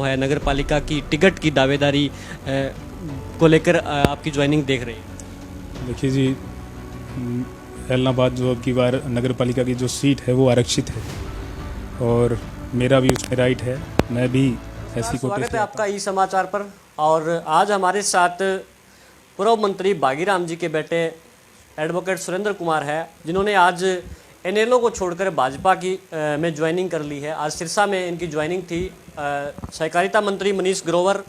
चुनाव है, नगर पालिका की टिकट की दावेदारी को लेकर आपकी ज्वाइनिंग देख रहे हैं? देखिए जी, एलनाबाद जो अब की बार नगर पालिका की जो सीट है वो आरक्षित है और मेरा भी उसमें राइट है। मैं भी ऐसी कोटे स्वागत से है आपका ई समाचार पर। और आज हमारे साथ पूर्व मंत्री बागीराम जी के बेटे एडवोकेट सुरेंद्र कुमार है, जिन्होंने आज इनेलो को छोड़कर भाजपा की में ज्वाइनिंग कर ली है। आज सिरसा में इनकी ज्वाइनिंग थी। सहकारिता मंत्री मनीष ग्रोवर,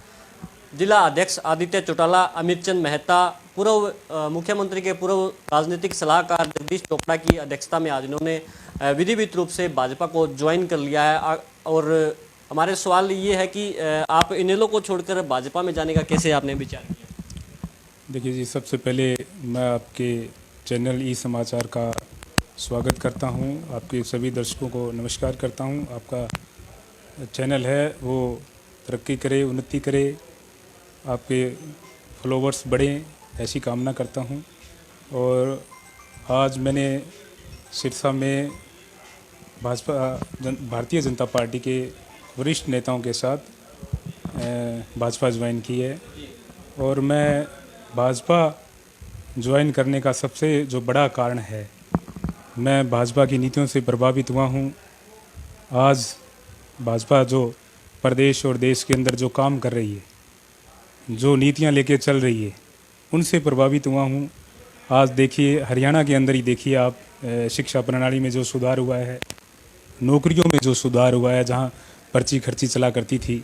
जिला अध्यक्ष आदित्य चौटाला, अमित चंद मेहता, पूर्व मुख्यमंत्री के पूर्व राजनीतिक सलाहकार जगदीश चोपड़ा की अध्यक्षता में आज इन्होंने विधिवत रूप से भाजपा को ज्वाइन कर लिया है। और हमारे सवाल ये है कि आप इनेलो को छोड़कर भाजपा में जाने का कैसे आपने विचार किया? देखिए जी, सबसे पहले मैं आपके चैनल ई समाचार का स्वागत करता हूं। आपके सभी दर्शकों को नमस्कार करता हूं। आपका चैनल है वो तरक्की करे, उन्नति करे, आपके फॉलोवर्स बढ़ें, ऐसी कामना करता हूं। और आज मैंने सिरसा में भारतीय जनता पार्टी के वरिष्ठ नेताओं के साथ भाजपा ज्वाइन की है। और मैं भाजपा ज्वाइन करने का सबसे जो बड़ा कारण है, मैं भाजपा की नीतियों से प्रभावित हुआ हूँ। आज भाजपा जो प्रदेश और देश के अंदर जो काम कर रही है, जो नीतियाँ लेके चल रही है, उनसे प्रभावित हुआ हूँ। आज देखिए, हरियाणा के अंदर ही देखिए आप, शिक्षा प्रणाली में जो सुधार हुआ है, नौकरियों में जो सुधार हुआ है, जहाँ पर्ची खर्ची चला करती थी,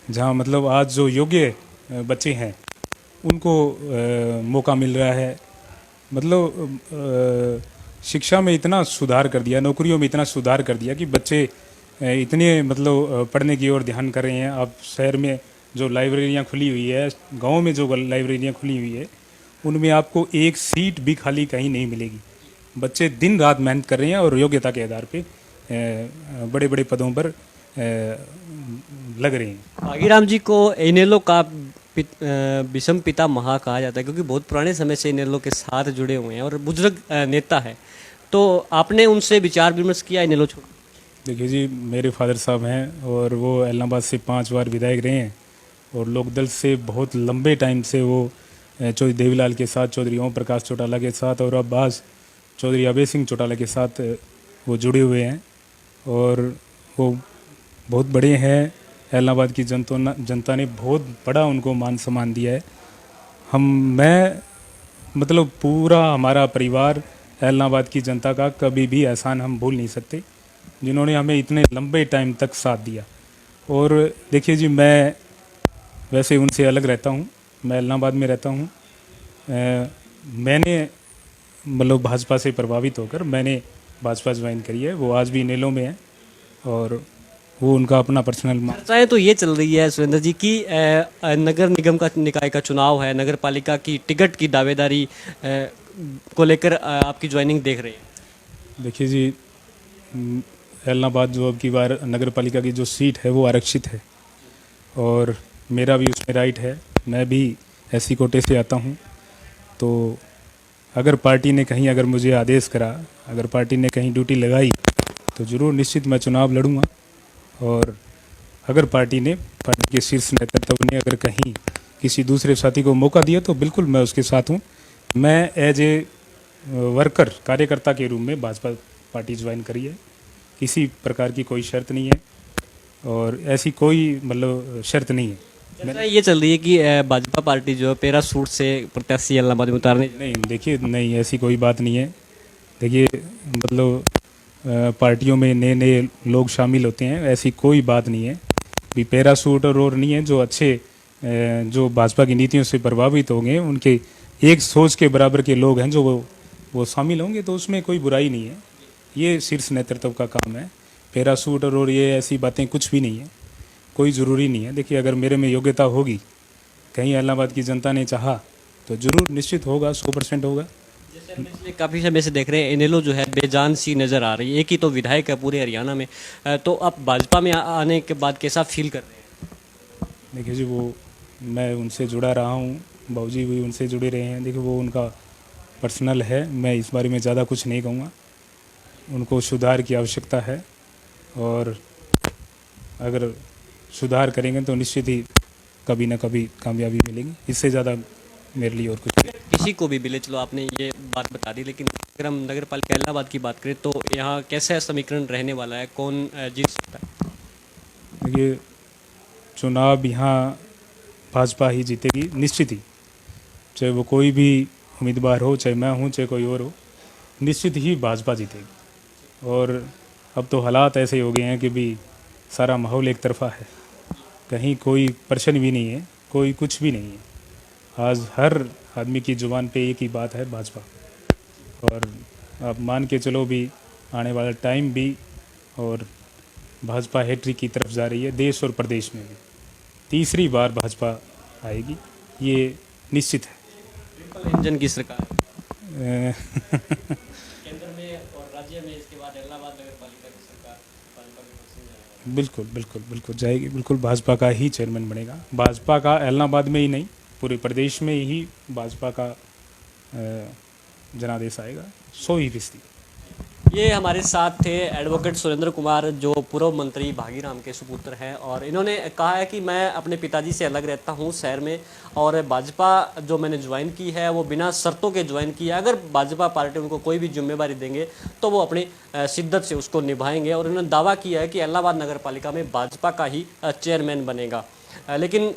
जहाँ मतलब आज जो योग्य बच्चे हैं उनको मौका मिल रहा है। मतलब शिक्षा में इतना सुधार कर दिया, नौकरियों में इतना सुधार कर दिया कि बच्चे इतने मतलब पढ़ने की ओर ध्यान कर रहे हैं। अब शहर में जो लाइब्रेरियाँ खुली हुई है, गांव में जो लाइब्रेरियाँ खुली हुई है, उनमें आपको एक सीट भी खाली कहीं नहीं मिलेगी। बच्चे दिन रात मेहनत कर रहे हैं और योग्यता के आधार पे बड़े बड़े पदों पर लग रहे हैं। बागीराम जी को इनेलो का विषम पिता महा कहा जाता है, क्योंकि बहुत पुराने समय से इनेलो के साथ जुड़े हुए हैं और बुजुर्ग नेता है। तो आपने उनसे विचार विमर्श किया इनेलो छोड़? देखिए जी, मेरे फादर साहब हैं और वो एलनाबाद से 5 बार विधायक रहे हैं और लोकदल से बहुत लंबे टाइम से वो चौधरी देवीलाल के साथ, चौधरी ओम प्रकाश चौटाला के साथ और अब आज चौधरी अभय सिंह चौटाला के साथ वो जुड़े हुए हैं और वो बहुत बड़े हैं। एलनाबाद की जनता ने बहुत बड़ा उनको मान सम्मान दिया है। मैं मतलब पूरा हमारा परिवार एलनाबाद की जनता का कभी भी एहसान हम भूल नहीं सकते, जिन्होंने हमें इतने लंबे टाइम तक साथ दिया। और देखिए जी, मैं वैसे उनसे अलग रहता हूँ, मैं एलनाबाद में रहता हूँ। मैंने मतलब भाजपा से प्रभावित होकर मैंने भाजपा ज्वाइन करी है। वो आज भी इनेलो में है और वो उनका अपना पर्सनल चर्चाएं तो ये चल रही है सुरेंद्र जी की नगर निगम का निकाय का चुनाव है, नगर पालिका की टिकट की दावेदारी को लेकर आपकी ज्वाइनिंग देख रहे हैं? देखिए जी, एलनाबाद जो अब की बार नगर पालिका की जो सीट है वो आरक्षित है और मेरा भी उसमें राइट है। मैं भी ऐसी कोटे से आता हूँ। तो अगर पार्टी ने कहीं अगर मुझे आदेश करा, अगर पार्टी ने कहीं ड्यूटी लगाई, तो ज़रूर निश्चित मैं चुनाव लड़ूंगा। और अगर पार्टी के शीर्ष नेतृत्व ने अगर कहीं किसी दूसरे साथी को मौका दिया तो बिल्कुल मैं उसके साथ हूँ। मैं एज ए वर्कर, कार्यकर्ता के रूप में भाजपा पार्टी ज्वाइन करी है। किसी प्रकार की कोई शर्त नहीं है और ऐसी कोई मतलब शर्त नहीं है। ये चल रही है कि भाजपा पार्टी जो है पैरासूट से प्रत्याशी एलनाबाद में उतारने? नहीं, देखिए, नहीं, ऐसी कोई बात नहीं है। देखिए, मतलब पार्टियों में नए नए लोग शामिल होते हैं, ऐसी कोई बात नहीं है। भी पैरासूट और नहीं है। जो अच्छे जो भाजपा की नीतियों से प्रभावित होंगे, उनके एक सोच के बराबर के लोग हैं जो वो शामिल होंगे, तो उसमें कोई बुराई नहीं है। ये शीर्ष नेतृत्व का काम है। पैरासूट और ये ऐसी बातें कुछ भी नहीं है, कोई ज़रूरी नहीं है। देखिए, अगर मेरे में योग्यता होगी, कहीं इलाहाबाद की जनता ने चाहा, तो ज़रूर निश्चित होगा, 100% होगा। जैसे पिछले काफ़ी समय से देख रहे हैं इनेलो जो है बेजान सी नज़र आ रही है। एक ही तो विधायक है पूरे हरियाणा में, तो आप भाजपा में आने के बाद कैसा फील कर रहे हैं? देखिए जी, वो मैं उनसे जुड़ा रहा हूँ, बाबूजी भी उनसे जुड़े रहे हैं। देखिए, वो उनका पर्सनल है, मैं इस बारे में ज़्यादा कुछ नहीं कहूँगा। उनको सुधार की आवश्यकता है और अगर सुधार करेंगे तो निश्चित ही कभी ना कभी कामयाबी मिलेगी। इससे ज़्यादा मेरे लिए और कुछ नहीं। किसी को भी मिले, चलो आपने ये बात बता दी, लेकिन अगर हम नगर पालिका इलाहाबाद की बात करें तो यहाँ कैसा समीकरण रहने वाला है, कौन जीत सकता है? देखिए, चुनाव यहाँ भाजपा ही जीतेगी निश्चित ही, चाहे वो कोई भी उम्मीदवार हो, चाहे मैं हूँ चाहे कोई और हो, निश्चित ही भाजपा जीतेगी। और अब तो हालात ऐसे हो गए हैं कि भी सारा माहौल एक तरफा है, कहीं कोई प्रश्न भी नहीं है, कोई कुछ भी नहीं है। आज हर आदमी की जुबान पे एक ही बात है, भाजपा। और आप मान के चलो भी आने वाला टाइम भी और भाजपा हैट्रिक की तरफ जा रही है, देश और प्रदेश में भी तीसरी बार भाजपा आएगी, ये निश्चित है। ट्रिपल इंजन की सरकार अ, केंद्र में और राज्य में, इसके बाद इलाहाबाद नगर पालिका की सरकार भाजपा के पक्ष में जाएगा। बिल्कुल बिल्कुल बिल्कुल जाएगी, बिल्कुल भाजपा का ही चेयरमैन बनेगा। भाजपा का इलाहाबाद में ही नहीं, पूरे प्रदेश में ही भाजपा का जनादेश आएगा 100%। ये हमारे साथ थे एडवोकेट सुरेंद्र कुमार, जो पूर्व मंत्री भागीराम के सुपुत्र हैं, और इन्होंने कहा है कि मैं अपने पिताजी से अलग रहता हूं शहर में, और भाजपा जो मैंने ज्वाइन की है वो बिना शर्तों के ज्वाइन की है। अगर भाजपा पार्टी उनको कोई भी जिम्मेवारी देंगे तो वो अपनी शिद्दत से उसको निभाएंगे, और उन्होंने दावा किया है कि इलाहाबाद नगर पालिका में भाजपा का ही चेयरमैन बनेगा। लेकिन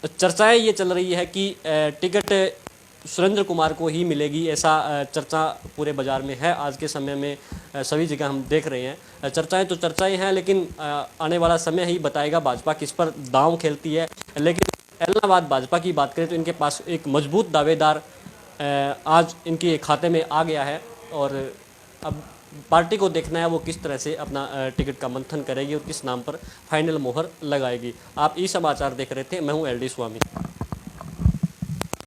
चर्चाएँ ये चल रही है कि टिकट सुरेंद्र कुमार को ही मिलेगी, ऐसा चर्चा पूरे बाज़ार में है। आज के समय में सभी जगह हम देख रहे हैं, चर्चाएं तो चर्चाएं हैं, लेकिन आने वाला समय ही बताएगा भाजपा किस पर दांव खेलती है। लेकिन इलाहाबाद भाजपा की बात करें तो इनके पास एक मजबूत दावेदार आज इनके खाते में आ गया है, और अब पार्टी को देखना है वो किस तरह से अपना टिकट का मंथन करेगी और किस नाम पर फाइनल मोहर लगाएगी। आप ई समाचार देख रहे थे, मैं हूँ LD स्वामी।